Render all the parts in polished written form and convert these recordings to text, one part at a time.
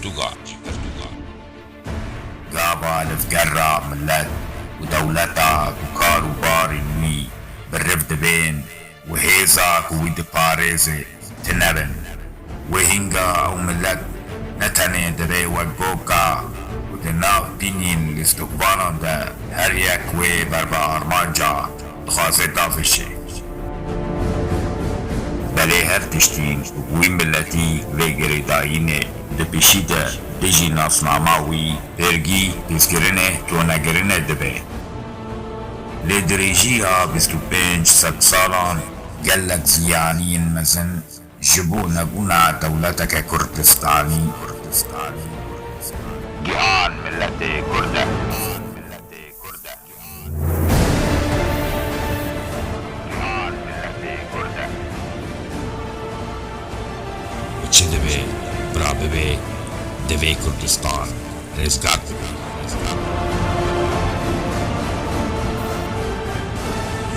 پرتغال گاوا لفگرا ملت و دولتا و کاروباری نوی برف دبین و هیزا کوی دپاريزي تنبن و هنگا او ملت نتنه دبي وگوكا و دناو دينين الاستقبالان ده هر یک وی بربا آرمانجا دخواسته دافشه بله هر تشتین وی ملتی وی گریداینه ده پیشیده دیجی ناسناماوی درگی پیسگرنه تو نگرنه دبه لدریجی ها 25 صد سالان گلک زیانین مزن جبو نبونا دولتک کردستانی گیان ملت کرده چه دبه برا ببه دوی کردستان رزگار دبه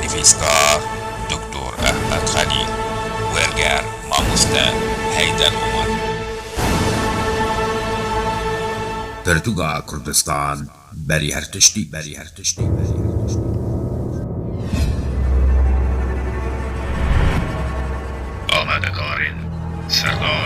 نویسکار دکتر احمد خلیل ورگر ماموسته حیدر عمر پرتغال کردستان بری هر تشتی آمدگارین سلام